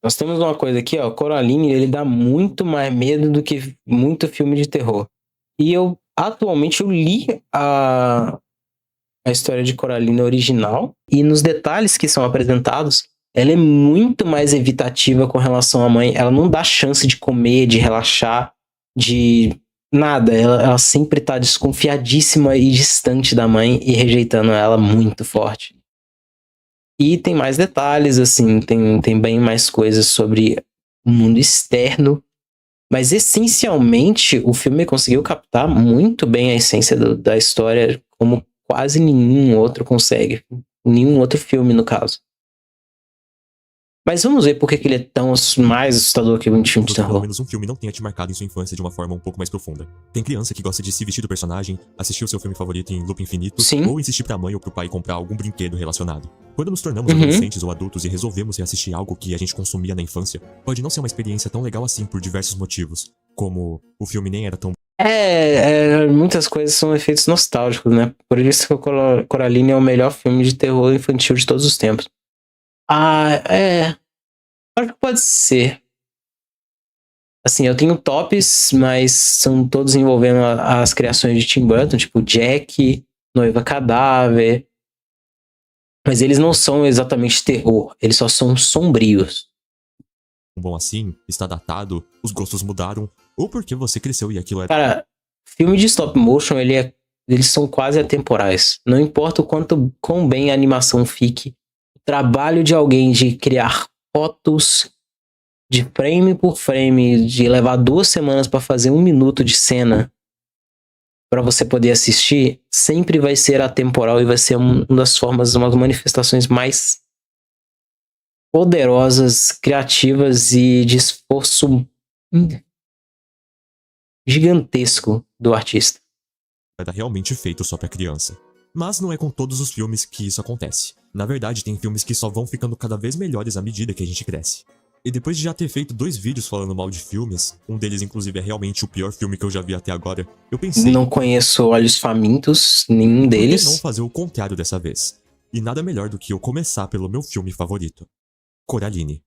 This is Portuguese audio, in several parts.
Nós temos uma coisa aqui, ó. Coraline, ele dá muito mais medo do que muito filme de terror. E atualmente, eu li a história de Coraline original. E nos detalhes que são apresentados, ela é muito mais evitativa com relação à mãe. Ela não dá chance de comer, de relaxar, de nada. Ela sempre tá desconfiadíssima e distante da mãe e rejeitando ela muito forte. E tem mais detalhes, assim, tem bem mais coisas sobre o mundo externo. Mas, essencialmente, o filme conseguiu captar muito bem a essência da história, como quase nenhum outro consegue. Nenhum outro filme, no caso. Mas vamos ver por que ele é tão mais assustador que um filme de terror. Pelo menos um filme não tenha te marcado em sua infância de uma forma um pouco mais profunda. Tem criança que gosta de se vestir do personagem, assistir o seu filme favorito em loop infinito, Sim. ou insistir pra mãe ou pro pai comprar algum brinquedo relacionado. Quando nos tornamos adolescentes ou adultos e resolvemos reassistir algo que a gente consumia na infância, pode não ser uma experiência tão legal assim por diversos motivos, como o filme nem era tão... Muitas coisas são efeitos nostálgicos, né? Por isso que o Coraline é o melhor filme de terror infantil de todos os tempos. Acho que pode ser. Assim, eu tenho tops, mas são todos envolvendo as criações de Tim Burton, tipo Jack, Noiva Cadáver. Mas eles não são exatamente terror, eles só são sombrios. Bom assim, está datado, os gostos mudaram, ou porque você cresceu e aquilo é... Cara, filme de stop motion, eles são quase atemporais. Não importa o quão bem a animação fique, o trabalho de alguém de criar fotos de frame por frame, de levar 2 semanas para fazer 1 minuto de cena para você poder assistir, sempre vai ser atemporal e vai ser uma das formas, uma das manifestações mais poderosas, criativas e de esforço gigantesco do artista. Era realmente feito só pra criança. Mas não é com todos os filmes que isso acontece. Na verdade, tem filmes que só vão ficando cada vez melhores à medida que a gente cresce. E depois de já ter feito 2 vídeos falando mal de filmes, um deles inclusive é realmente o pior filme que eu já vi até agora, eu pensei... Não conheço Olhos Famintos, nenhum deles. Por que não fazer o contrário dessa vez? E nada melhor do que eu começar pelo meu filme favorito. Coraline.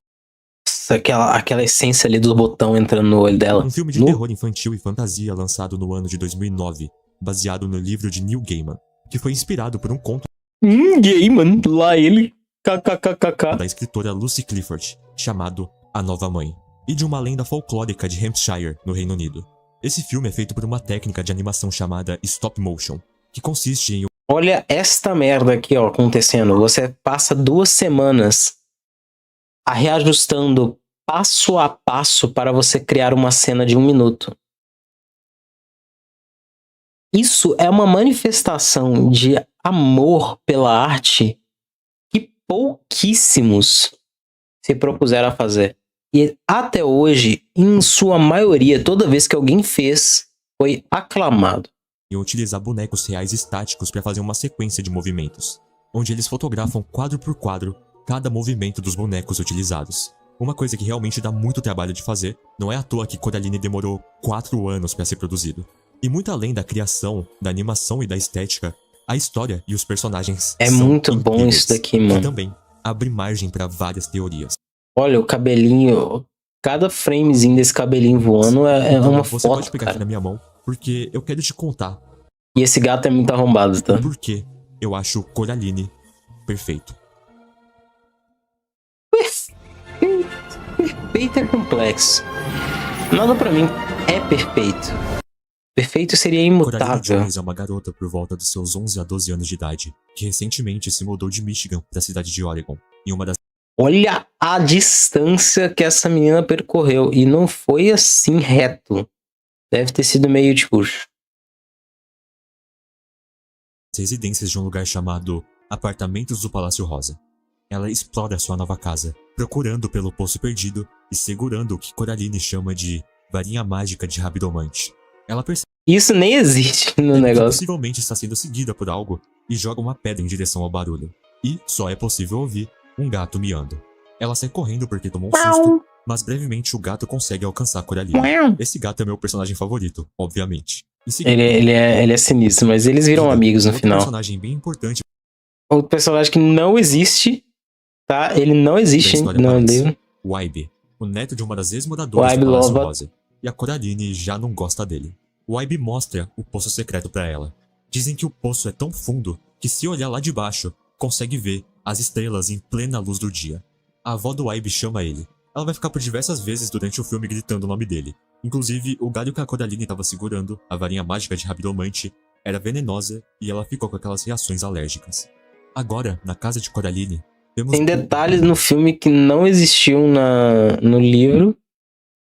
Aquela essência ali do botão entrando no olho dela. Um filme de terror infantil e fantasia lançado no ano de 2009, baseado no livro de Neil Gaiman, que foi inspirado por um conto Gaiman, lá ele, kkkk, da escritora Lucy Clifford, chamado A Nova Mãe, e de uma lenda folclórica de Hampshire, no Reino Unido. Esse filme é feito por uma técnica de animação chamada stop motion, que consiste em... Olha esta merda aqui, ó, acontecendo. Você passa 2 semanas reajustando passo a passo para você criar uma cena de 1 minuto. Isso é uma manifestação de amor pela arte que pouquíssimos se propuseram a fazer. E até hoje, em sua maioria, toda vez que alguém fez, foi aclamado. E utilizar bonecos reais estáticos para fazer uma sequência de movimentos, onde eles fotografam quadro por quadro cada movimento dos bonecos utilizados. Uma coisa que realmente dá muito trabalho de fazer, não é à toa que Coraline demorou 4 anos para ser produzido. E muito além da criação, da animação e da estética, a história e os personagens é são muito incríveis, bom isso daqui, mano. E também abre margem para várias teorias. Olha, o cabelinho, cada framezinho desse cabelinho voando é uma foto, você pode pegar cara. aqui na minha mão, porque eu quero te contar. E esse gato é muito arrombado, tá? Por que eu acho Coraline perfeito. Perfeito é complexo. Nada pra mim é perfeito. Perfeito seria imutável. Coraline Jones é uma garota por volta dos seus 11 a 12 anos de idade, que recentemente se mudou de Michigan para a cidade de Oregon, em uma das... Olha a distância que essa menina percorreu, e não foi assim reto. Deve ter sido meio tipo... residências de um lugar chamado Apartamentos do Palácio Rosa. Ela explora sua nova casa, procurando pelo poço perdido e segurando o que Coraline chama de varinha mágica de Rabdomante. Ela percebe isso nem existe no negócio. Possivelmente está sendo seguida por algo e joga uma pedra em direção ao barulho. E só é possível ouvir um gato miando. Ela sai correndo porque tomou um susto, mas brevemente o gato consegue alcançar Coraline. Esse gato é meu personagem favorito, obviamente. Ele é sinistro, mas eles viram amigos no final. Personagem bem importante. O personagem que não existe, tá? Ele não existe no livro. O Ibe, o neto de uma das ex-moradoras do Ibe Palácio Lovato. Rosa. E a Coraline já não gosta dele. O Ibe mostra o poço secreto pra ela. Dizem que o poço é tão fundo que se olhar lá de baixo, consegue ver as estrelas em plena luz do dia. A avó do Ibe chama ele. Ela vai ficar por diversas vezes durante o filme gritando o nome dele. Inclusive, o galho que a Coraline estava segurando, a varinha mágica de Rabiromante, era venenosa e ela ficou com aquelas reações alérgicas. Agora, na casa de Coraline, vemos... Tem detalhes no filme que não existiam no livro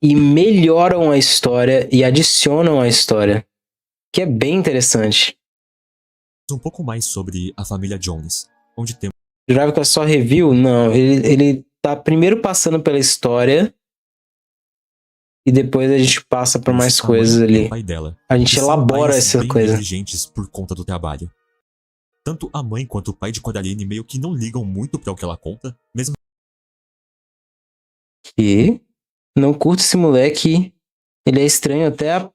e melhoram a história e adicionam à história, que é bem interessante. um pouco mais sobre a família Jones, onde temos... Jurava que é só review? Não, ele tá primeiro passando pela história e depois a gente passa por mais a mãe coisas e ali. o pai dela, A gente que são elabora pais essa bem coisa. negligentes por conta do trabalho. Tanto a mãe quanto o pai de Coraline meio que não ligam muito para o que ela conta, mesmo Que não curto esse moleque. Ele é estranho até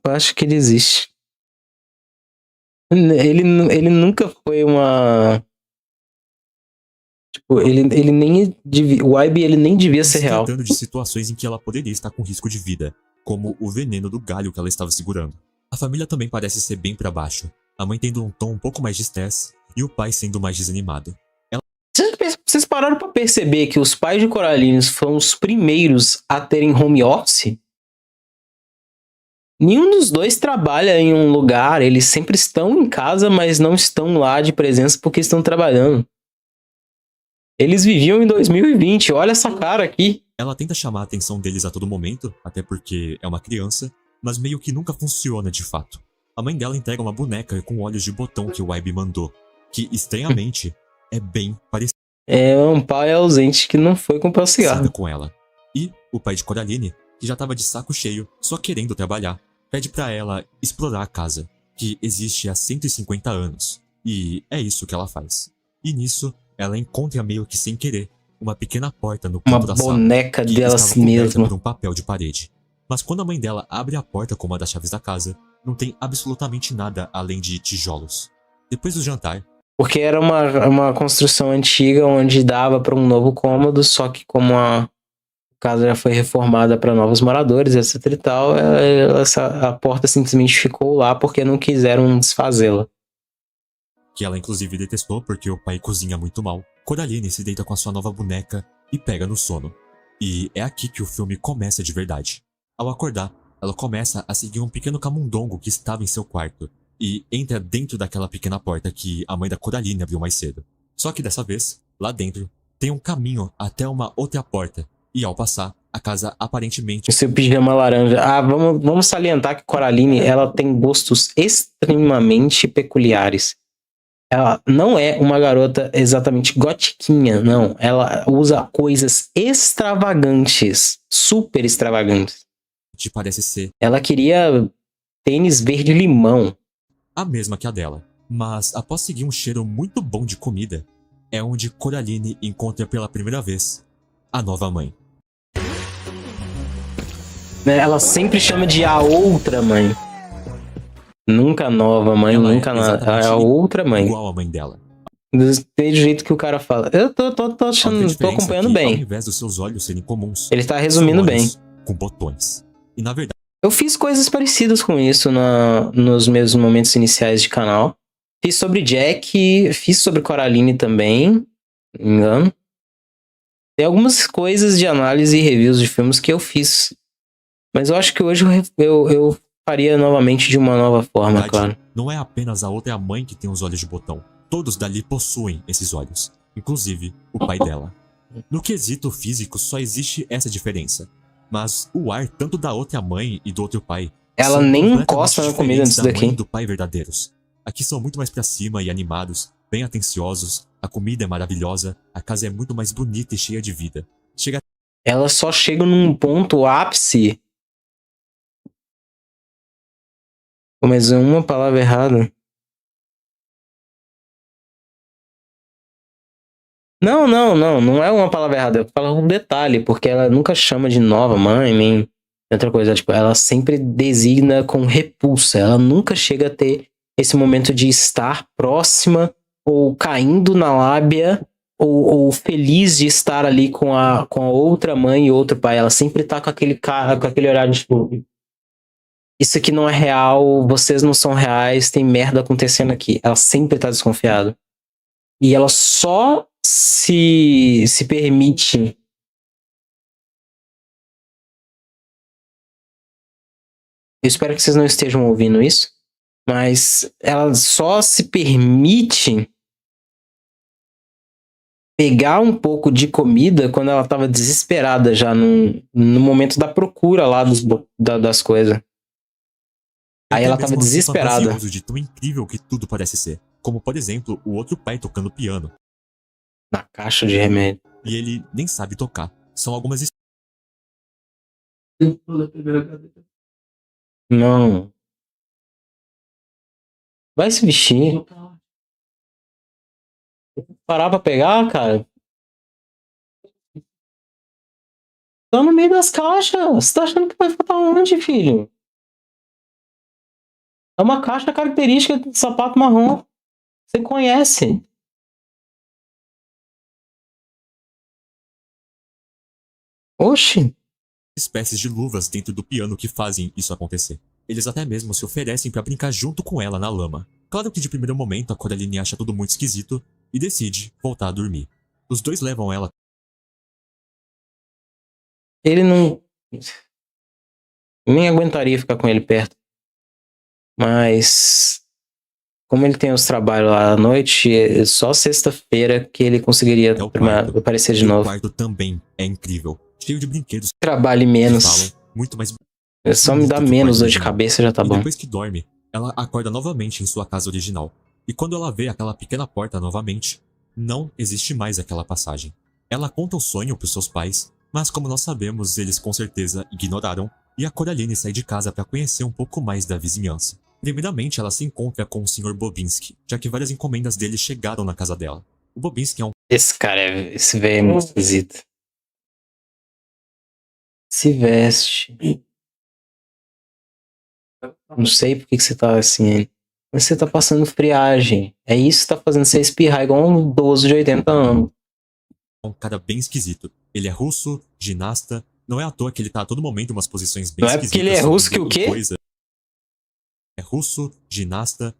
acho que ele existe. Ele nunca foi uma... Tipo, ele nem devia... O Ibe, ele nem devia ser se real. tratando de situações em que ela poderia estar com risco de vida, como o veneno do galho que ela estava segurando. A família também parece ser bem para baixo, a mãe tendo um tom um pouco mais de estresse e o pai sendo mais desanimado. Vocês pararam pra perceber que os pais de Coraline foram os primeiros a terem home office? Nenhum dos dois trabalha em um lugar, eles sempre estão em casa, mas não estão lá de presença porque estão trabalhando. Eles viviam em 2020, olha essa cara aqui. Ela tenta chamar a atenção deles a todo momento, até porque é uma criança, mas meio que nunca funciona de fato. A mãe dela entrega uma boneca com olhos de botão que o Ibe mandou, que estranhamente é bem parecida É um pai ausente que não foi comprar cigarro. com ela. E o pai de Coraline, que já tava de saco cheio, só querendo trabalhar, pede pra ela explorar a casa, que existe há 150 anos. E é isso que ela faz. E nisso, ela encontra meio que sem querer uma pequena porta no canto da sala, boneca que dela estava coberta mesma. por um papel de parede. Mas quando a mãe dela abre a porta com uma das chaves da casa, não tem absolutamente nada além de tijolos. Depois do jantar, Porque era uma construção antiga onde dava para um novo cômodo, só que como a casa já foi reformada para novos moradores, etc e tal, a porta simplesmente ficou lá porque não quiseram desfazê-la. que ela inclusive detestou porque o pai cozinha muito mal, Coraline se deita com a sua nova boneca e pega no sono. E é aqui que o filme começa de verdade. Ao acordar, ela começa a seguir um pequeno camundongo que estava em seu quarto, e entra dentro daquela pequena porta que a mãe da Coraline abriu mais cedo. Só que dessa vez, lá dentro, tem um caminho até uma outra porta, e ao passar, a casa aparentemente... O seu pijama laranja. Vamos salientar que Coraline, ela tem gostos extremamente peculiares. Ela não é uma garota exatamente gotiquinha, não. Ela usa coisas extravagantes, super extravagantes. parece ser Ela queria tênis verde-limão. a mesma que a dela. Mas após seguir um cheiro muito bom de comida, é onde Coraline encontra pela primeira vez a nova mãe. Ela sempre chama de a outra mãe. Nunca a nova mãe, Ela nunca exatamente nada. A outra mãe. Igual a mãe dela. Do jeito que o cara fala. Eu tô achando, tô acompanhando Ao bem. invés dos seus olhos serem comuns, Ele tá resumindo são bem. olhos com botões. E na verdade, Eu fiz coisas parecidas com isso nos meus momentos iniciais de canal. Fiz sobre Jack, fiz sobre Coraline também, não me engano. Tem algumas coisas de análise e reviews de filmes que eu fiz. Mas eu acho que hoje eu faria novamente de uma nova forma, claro. não é apenas a outra mãe que tem os olhos de botão. Todos dali possuem esses olhos, inclusive o pai dela. No quesito físico só existe essa diferença. Mas o ar tanto da outra mãe e do outro pai Ela são nem completamente encosta na comida diferentes nisso da mãe daqui. e do pai verdadeiros. Aqui são muito mais pra cima e animados, bem atenciosos, a comida é maravilhosa, a casa é muito mais bonita e cheia de vida. Ela só chega num ponto ápice. Mas é uma palavra errada. Não é uma palavra errada. Eu falo um detalhe, porque ela nunca chama de nova mãe, nem outra coisa. Tipo, ela sempre designa com repulsa. Ela nunca chega a ter esse momento de estar próxima ou caindo na lábia ou feliz de estar ali com a outra mãe e outro pai. Ela sempre tá com aquele cara, com aquele olhar de tipo, isso aqui não é real, vocês não são reais, tem merda acontecendo aqui. Ela sempre tá desconfiada. E ela só se permite. Eu espero que vocês não estejam ouvindo isso, mas ela só se permite pegar um pouco de comida quando ela tava desesperada já no momento da procura lá das coisas. Aí ela tava desesperada. Fantasioso de tão incrível que tudo parece ser. Como, por exemplo, o outro pai tocando piano. Na caixa de remédio. E ele nem sabe tocar. São algumas Não. Vai se vestir. Parar pra pegar, cara. Tá no meio das caixas. Você tá achando que vai faltar onde, filho? É uma caixa característica de sapato marrom. Você conhece. Oxi. espécies de luvas dentro do piano que fazem isso acontecer. Eles até mesmo se oferecem para brincar junto com ela na lama. Claro que de primeiro momento a Coraline acha tudo muito esquisito e decide voltar a dormir. Os dois levam ela. Ele não. Nem aguentaria ficar com ele perto. Mas. Como ele tem os trabalhos lá à noite, é só sexta-feira que ele conseguiria aparecer de novo. O quarto também é incrível. Cheio de brinquedos. Trabalhe menos. Falam muito mais. É só me dá menos dor de cabeça, já tá bom. Depois que dorme, ela acorda novamente em sua casa original. E quando ela vê aquela pequena porta novamente, não existe mais aquela passagem. Ela conta o sonho pros seus pais, mas como nós sabemos, eles com certeza ignoraram, e a Coraline sai de casa para conhecer um pouco mais da vizinhança. Primeiramente, ela se encontra com o Sr. Bobinski, já que várias encomendas dele chegaram na casa dela. O Bobinski é um... Esse velho é muito esquisito. Se veste. Não sei por que você tá assim. Mas você tá passando friagem. É isso que tá fazendo você espirrar igual um idoso de 80 anos. É um cara bem esquisito. Ele é russo, ginasta. Não é à toa que ele tá a todo momento em umas posições bem esquisitas. Não é porque ele é russo que o quê? É russo, ginasta.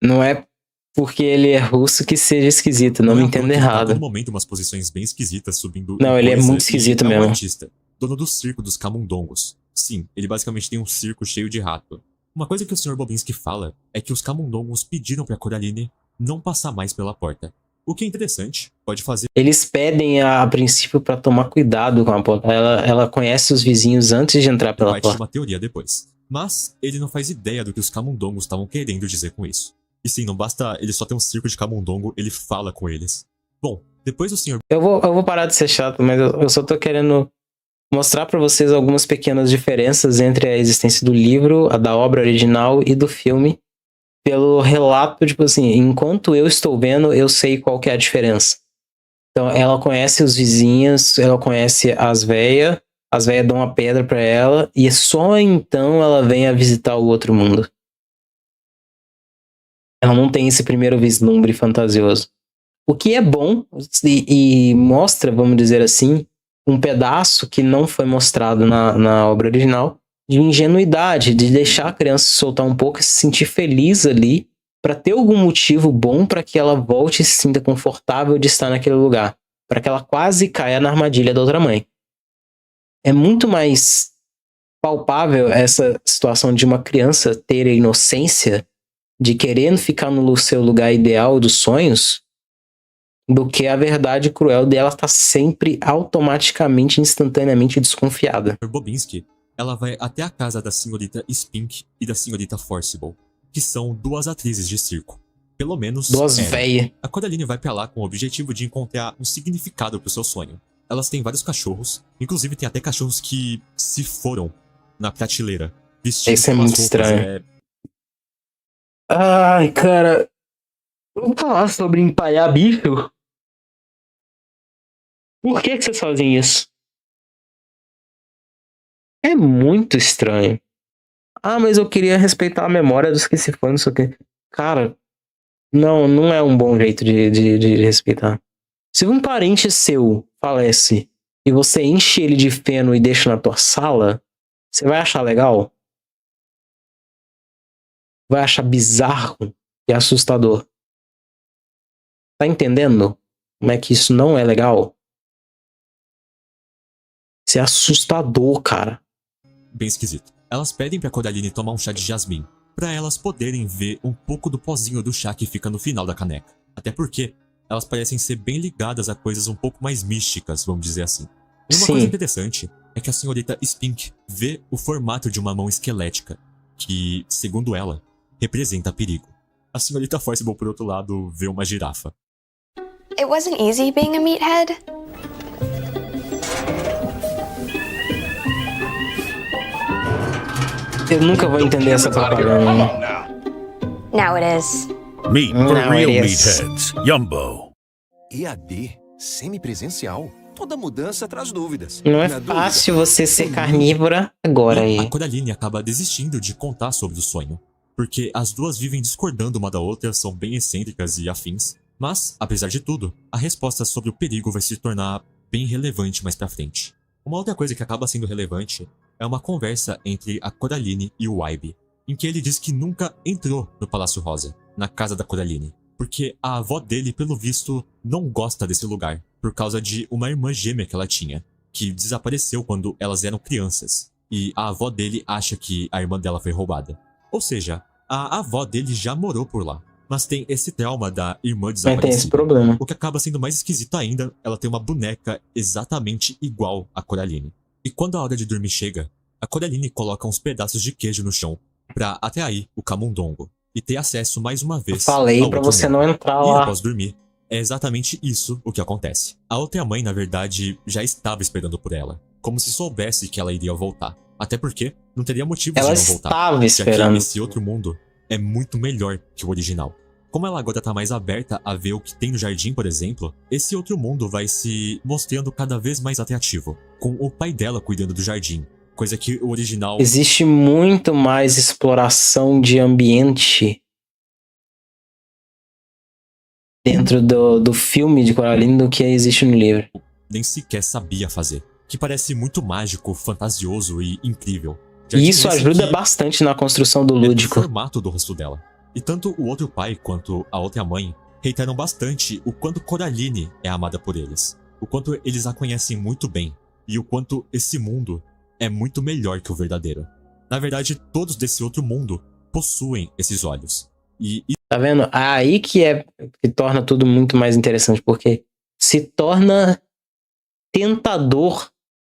Não é porque ele é russo que seja esquisito. Não me entenda errado. Tá a todo momento umas posições bem esquisitas subindo. Não, ele é muito esquisito mesmo. É um artista, dono do circo dos camundongos. Sim, ele basicamente tem um circo cheio de rato. Uma coisa que o Sr. Bobinski fala é que os camundongos pediram pra Coraline não passar mais pela porta. O que é interessante, pode fazer... Eles pedem a princípio pra tomar cuidado com a porta. Ela conhece os vizinhos antes de entrar pela porta. Vai ter uma teoria depois. Mas ele não faz ideia do que os camundongos estavam querendo dizer com isso. E sim, não basta ele só ter um circo de camundongo, ele fala com eles. Bom, depois o senhor... Eu vou parar de ser chato, mas eu só tô querendo mostrar pra vocês algumas pequenas diferenças entre a existência do livro, a da obra original e do filme. Pelo relato, tipo assim, enquanto eu estou vendo, eu sei qual que é a diferença. Então, ela conhece os vizinhos, ela conhece as velhas dão uma pedra pra ela, e só então ela vem a visitar o outro mundo. Ela não tem esse primeiro vislumbre fantasioso. O que é bom, e mostra, vamos dizer assim, um pedaço que não foi mostrado na obra original, de ingenuidade, de deixar a criança soltar um pouco e se sentir feliz ali, para ter algum motivo bom para que ela volte e se sinta confortável de estar naquele lugar, para que ela quase caia na armadilha da outra mãe. É muito mais palpável essa situação de uma criança ter a inocência de querendo ficar no seu lugar ideal dos sonhos, do que a verdade cruel dela estar sempre automaticamente, instantaneamente desconfiada. Bobinski, ela vai até a casa da senhorita Spink e da senhorita Forcible, que são duas atrizes de circo. Pelo menos duas véias. A Coraline vai pra lá com o objetivo de encontrar um significado pro seu sonho. Elas têm vários cachorros, inclusive tem até cachorros que se foram na prateleira. Isso é muito estranho. Ai, cara. Vamos falar sobre empalhar bicho? Por que vocês fazem isso? É muito estranho. Ah, mas eu queria respeitar a memória dos que se foram, não sei o quê. Cara, Não, não é um bom jeito de respeitar. Se um parente seu falece e você enche ele de feno e deixa na tua sala, você vai achar legal? Vai achar bizarro e assustador. Tá entendendo como é que isso não é legal? Isso é assustador, cara. Bem esquisito. Elas pedem pra Coraline tomar um chá de jasmim, pra elas poderem ver um pouco do pozinho do chá que fica no final da caneca. Até porque elas parecem ser bem ligadas a coisas um pouco mais místicas, vamos dizer assim. E uma coisa Sim. interessante é que a senhorita Spink vê o formato de uma mão esquelética, que, segundo ela, representa perigo. A senhorita Forcible, por outro lado, vê uma girafa. It wasn't easy being a meathead. Eu nunca vou entender essa propaganda. Now it is. Meet for Now real it is. meatheads. Yumbo. EAD, semipresencial. Toda mudança traz dúvidas. Não é Na dúvida, fácil você ser carnívora agora A aí. Coraline acaba desistindo de contar sobre o sonho, porque as duas vivem discordando uma da outra, são bem excêntricas e afins. Mas, apesar de tudo, a resposta sobre o perigo vai se tornar bem relevante mais pra frente. Uma outra coisa que acaba sendo relevante é uma conversa entre a Coraline e o Wybie, em que ele diz que nunca entrou no Palácio Rosa, na casa da Coraline, porque a avó dele, pelo visto, não gosta desse lugar, por causa de uma irmã gêmea que ela tinha, que desapareceu quando elas eram crianças, e a avó dele acha que a irmã dela foi roubada. Ou seja, a avó dele já morou por lá, mas tem esse trauma da irmã Mas tem esse desaparecida. problema. O que acaba sendo mais esquisito ainda, ela tem uma boneca exatamente igual a Coraline. E quando a hora de dormir chega, a Coraline coloca uns pedaços de queijo no chão pra atrair o camundongo e ter acesso mais uma Eu vez falei ao pra outro você mundo. não entrar E lá. após dormir, é exatamente isso o que acontece. A outra mãe, na verdade, já estava esperando por ela, como se soubesse que ela iria voltar. Até porque não teria motivo Ela de não voltar, estava já que esperando. esse outro mundo é muito melhor que o original. Como ela agora tá mais aberta a ver o que tem no jardim, por exemplo, esse outro mundo vai se mostrando cada vez mais atrativo, com o pai dela cuidando do jardim, coisa que o original... Existe muito mais exploração de ambiente dentro do filme de Coraline do que existe no livro. nem sequer sabia fazer, que parece muito mágico, fantasioso e incrível. E isso Jardim esse ajuda que bastante na construção do é do lúdico. formato do rosto dela. E tanto o outro pai quanto a outra mãe reiteram bastante o quanto Coraline é amada por eles, o quanto eles a conhecem muito bem e o quanto esse mundo é muito melhor que o verdadeiro. Na verdade, todos desse outro mundo possuem esses olhos. E Tá vendo? Aí que torna tudo muito mais interessante, porque se torna tentador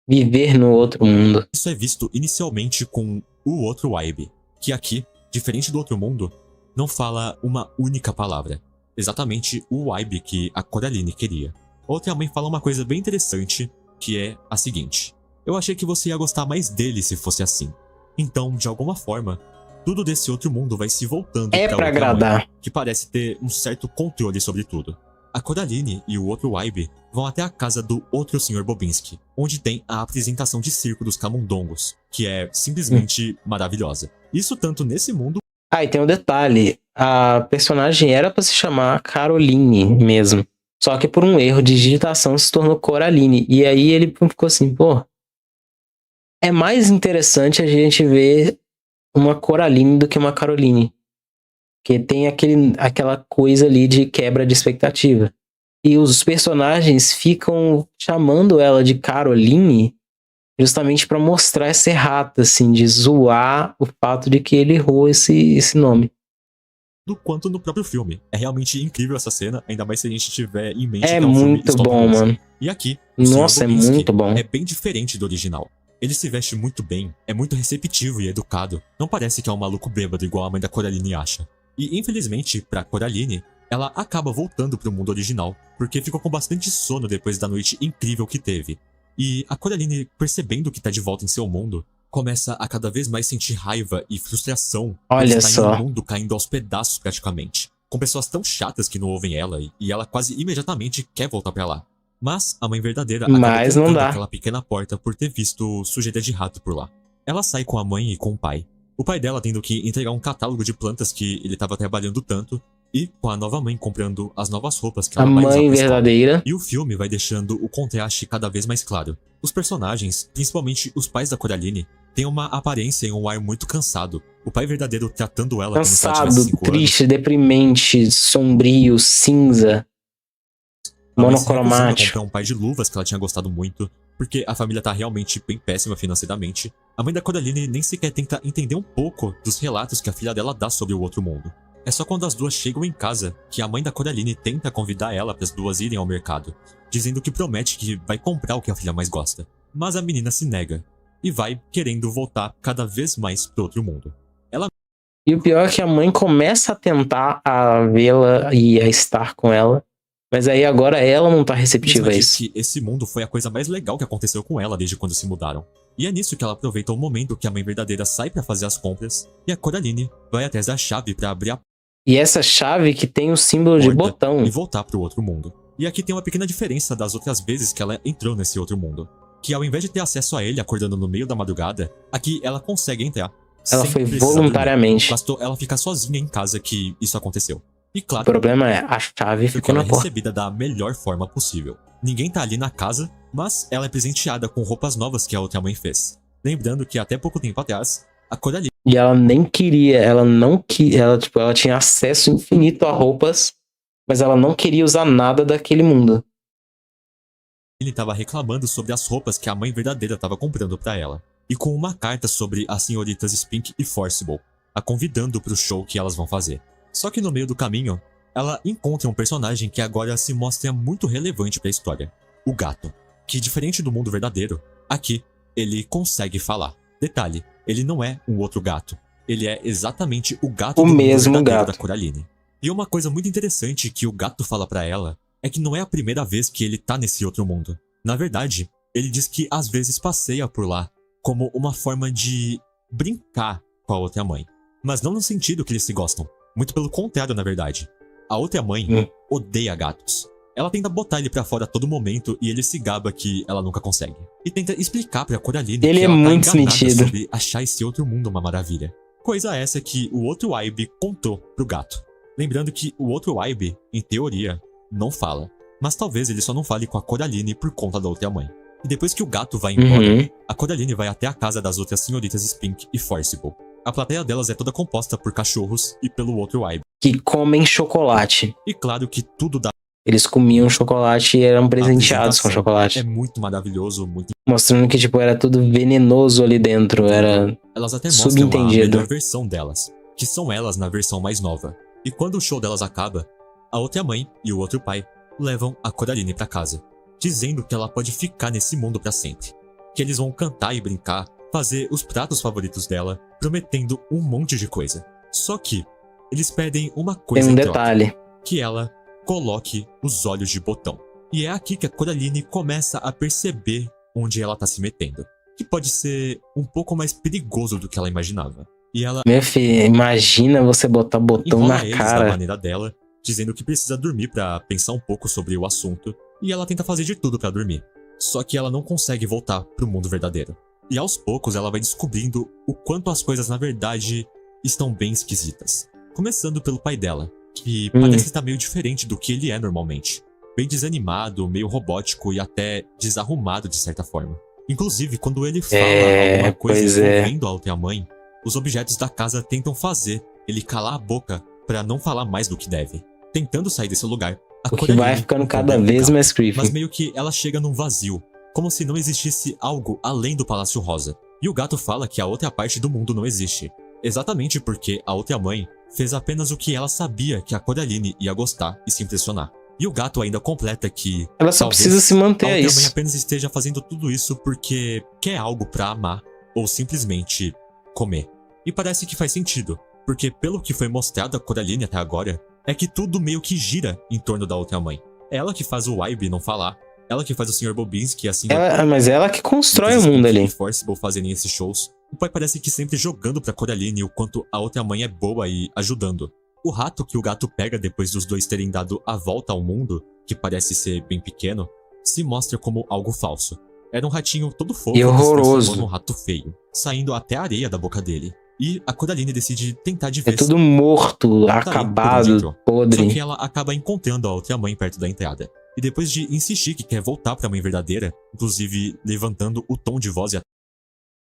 viver no outro mundo. isso é visto inicialmente com o outro Wybie, que aqui, diferente do outro mundo, não fala uma única palavra. Exatamente o Wybie que a Coraline queria. Outra mãe fala uma coisa bem interessante, que é a seguinte: eu achei que você ia gostar mais dele se fosse assim. Então, de alguma forma, tudo desse outro mundo vai se voltando É pra pra outra mãe, agradar. que parece ter um certo controle sobre tudo. A Coraline e o outro Wybie vão até a casa do outro Sr. Bobinski, onde tem a apresentação de circo dos camundongos, que é simplesmente maravilhosa. Isso tanto nesse mundo... Ah, e tem um detalhe. A personagem era pra se chamar Caroline mesmo. Só que por um erro de digitação se tornou Coraline. E aí ele ficou assim, pô, é mais interessante a gente ver uma Coraline do que uma Caroline. Porque tem aquela coisa ali de quebra de expectativa. E os personagens ficam chamando ela de Caroline justamente pra mostrar essa errata, assim, de zoar o fato de que ele errou esse nome. quanto no próprio filme. É realmente incrível essa cena, ainda mais se a gente tiver em mente É que é um filme muito bom, estrondoso. mano. E aqui, o Sr. Nossa, é Bobinski muito bom. é bem diferente do original. Ele se veste muito bem, é muito receptivo e educado. Não parece que é um maluco bêbado igual a mãe da Coraline acha. E infelizmente, pra Coraline, ela acaba voltando pro mundo original, porque ficou com bastante sono depois da noite incrível que teve. E a Coraline, percebendo que tá de volta em seu mundo, começa a cada vez mais sentir raiva e frustração por Olha estar em só. um mundo caindo aos pedaços praticamente, com pessoas tão chatas que não ouvem ela e ela quase imediatamente quer voltar pra lá. Mas a mãe verdadeira acaba Mas não trancando dá. aquela pequena porta por ter visto sujeira de rato por lá. Ela sai com a mãe e com o pai. O pai dela tendo que entregar um catálogo de plantas que ele estava trabalhando tanto, E com a nova mãe comprando as novas roupas que A ela vai usar mãe pra escola. verdadeira. E o filme vai deixando o contraste cada vez mais claro. Os personagens, principalmente os pais da Coraline, têm uma aparência e um ar muito cansado. O pai verdadeiro tratando ela como se ela tivesse Cansado, 5 anos. triste, deprimente, sombrio, cinza, A mãe se recusando a monocromático. comprar um par de luvas que ela tinha gostado muito, porque a família tá realmente bem péssima financeiramente. A mãe da Coraline nem sequer tenta entender um pouco dos relatos que a filha dela dá sobre o outro mundo. É só quando as duas chegam em casa que a mãe da Coraline tenta convidar ela para as duas irem ao mercado, dizendo que promete que vai comprar o que a filha mais gosta. Mas a menina se nega e vai querendo voltar cada vez mais pro outro mundo. E o pior é que a mãe começa a tentar a vê-la e a estar com ela, mas aí agora ela não tá receptiva Mesma a diz isso. que esse mundo foi a coisa mais legal que aconteceu com ela desde quando se mudaram. E é nisso que ela aproveita o momento que a mãe verdadeira sai pra fazer as compras e a Coraline vai atrás da chave pra abrir a E essa chave que tem o símbolo de porta botão. e voltar pro outro mundo. E aqui tem uma pequena diferença das outras vezes que ela entrou nesse outro mundo. Que ao invés de ter acesso a ele acordando no meio da madrugada, aqui ela consegue entrar. Ela sem foi precisar dormir. voluntariamente. Bastou ela ficar sozinha em casa que isso aconteceu. E O claro, problema é, a chave porque ficou ela na é porta. recebida da melhor forma possível. Ninguém tá ali na casa, mas ela é presenteada com roupas novas que a outra mãe fez. Lembrando que até pouco tempo atrás, a Coraline E ela nem queria, ela não queria, ela tinha acesso infinito a roupas, mas ela não queria usar nada daquele mundo. estava reclamando sobre as roupas que a mãe verdadeira estava comprando pra ela. E com uma carta sobre as senhoritas Spink e Forcible, a convidando pro show que elas vão fazer. Só que no meio do caminho, ela encontra um personagem que agora se mostra muito relevante pra história. O gato. Que diferente do mundo verdadeiro, aqui ele consegue falar. Detalhe, ele não é um outro gato. Ele é exatamente o gato O do mundo mesmo verdadeiro gato. da Coraline. E uma coisa muito interessante que o gato fala pra ela é que não é a primeira vez que ele tá nesse outro mundo. Na verdade, ele diz que às vezes passeia por lá como uma forma de brincar com a outra mãe. Mas não no sentido que eles se gostam. Muito pelo contrário, na verdade. A outra mãe odeia gatos. Ela tenta botar ele pra fora a todo momento e ele se gaba que ela nunca consegue. E tenta explicar pra Coraline Ele que é ela muito tá enganada sentido. sobre achar esse outro mundo uma maravilha. Coisa essa que o outro Ibe contou pro gato. Lembrando que o outro Ibe, em teoria, não fala. Mas talvez ele só não fale com a Coraline por conta da outra mãe. E depois que o gato vai embora, Uhum. a Coraline vai até a casa das outras senhoritas Spink e Forcible. A plateia delas é toda composta por cachorros e pelo outro Ibe. Que comem chocolate. E claro que tudo da Eles comiam chocolate e eram presenteados com apresentação chocolate. é muito maravilhoso, muito... Mostrando que, tipo, era tudo venenoso ali dentro. Era Elas até mostram a subentendido. melhor versão delas, que são elas na versão mais nova. E quando o show delas acaba, a outra mãe e o outro pai levam a Coraline pra casa, dizendo que ela pode ficar nesse mundo pra sempre. Que eles vão cantar e brincar, fazer os pratos favoritos dela, prometendo um monte de coisa. Só que eles pedem uma Tem coisa um em troca, detalhe. que ela coloque os olhos de botão. E é aqui que a Coraline começa a perceber onde ela tá se metendo, que pode ser um pouco mais perigoso do que ela imaginava. E ela Meu filho, imagina você botar botão enrola na eles da cara. maneira dela, dizendo que precisa dormir pra pensar um pouco sobre o assunto, e ela tenta fazer de tudo pra dormir. Só que ela não consegue voltar pro mundo verdadeiro. E aos poucos ela vai descobrindo o quanto as coisas na verdade estão bem esquisitas. Começando pelo pai dela, que parece estar meio diferente do que ele é normalmente. Bem desanimado, meio robótico e até desarrumado de certa forma. Inclusive, quando ele fala alguma coisa pois é. envolvendo a outra mãe, os objetos da casa tentam fazer ele calar a boca pra não falar mais do que deve. Tentando sair desse lugar, a O que Coraline vai ficando cada encontra um vez gato, mais creepy. mas meio que ela chega num vazio, como se não existisse algo além do Palácio Rosa. E o gato fala que a outra parte do mundo não existe. Exatamente porque a outra mãe fez apenas o que ela sabia que a Coraline ia gostar e se impressionar. E o gato ainda completa que Ela só talvez precisa se manter a a outra mãe isso. apenas esteja fazendo tudo isso porque quer algo pra amar ou simplesmente comer. E parece que faz sentido, porque pelo que foi mostrado a Coraline até agora, é que tudo meio que gira em torno da outra mãe. É ela que faz o Ibe não falar, ela que faz o Sr. Bobinski assim. Mas ela que constrói o mundo ali. Forcible fazerem esses shows. O pai parece que sempre jogando pra Coraline o quanto a outra mãe é boa e ajudando. O rato que o gato pega depois dos dois terem dado a volta ao mundo, que parece ser bem pequeno, se mostra como algo falso. Era um ratinho todo fofo E que se horroroso. transformou num rato feio, saindo até a areia da boca dele. E a Coraline decide tentar de É vez tudo morto, por onde acabado, entrou. Só podre. que ela acaba encontrando a outra mãe perto da entrada. E depois de insistir que quer voltar pra mãe verdadeira, inclusive levantando o tom de voz e até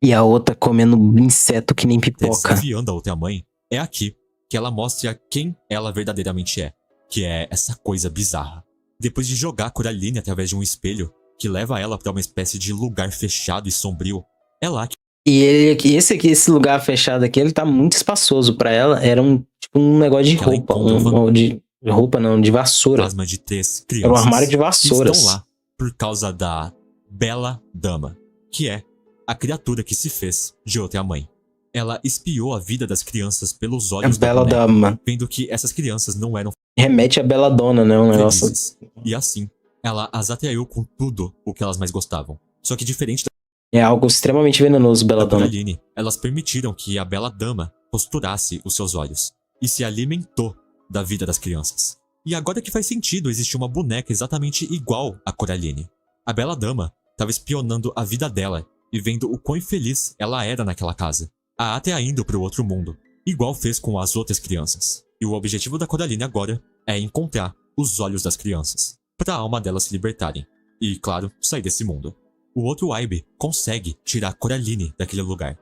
E a outra comendo inseto que nem pipoca. desafiando a outra mãe, é aqui que ela mostra quem ela verdadeiramente é, que é essa coisa bizarra. Depois de jogar a Coraline através de um espelho, que leva ela pra uma espécie de lugar fechado e sombrio, é lá que Esse lugar fechado aqui, ele tá muito espaçoso pra ela. Era tipo um negócio de Que ela roupa. encontra De roupa não, de vassoura. plasma de 3 Era um crianças armário de que vassouras. estão lá por causa da Bela Dama, que é a criatura que se fez de outra mãe. Ela espiou a vida das crianças pelos A olhos da Bela boneca, Dama. vendo que essas crianças não eram Remete a Bela Dona, né? Um negócio. felizes. E assim, ela as atraiu com tudo o que elas mais gostavam. Só que diferente É algo extremamente venenoso, Bela da Dona. Coraline, elas permitiram que a Bela Dama costurasse os seus olhos e se alimentou da vida das crianças. E agora que faz sentido existir uma boneca exatamente igual a Coraline. A Bela Dama estava espionando a vida dela e vendo o quão infeliz ela era naquela casa, a atraindo para o outro mundo, igual fez com as outras crianças. E o objetivo da Coraline agora é encontrar os olhos das crianças, para a alma delas se libertarem e, claro, sair desse mundo. O outro Wybe consegue tirar Coraline daquele lugar.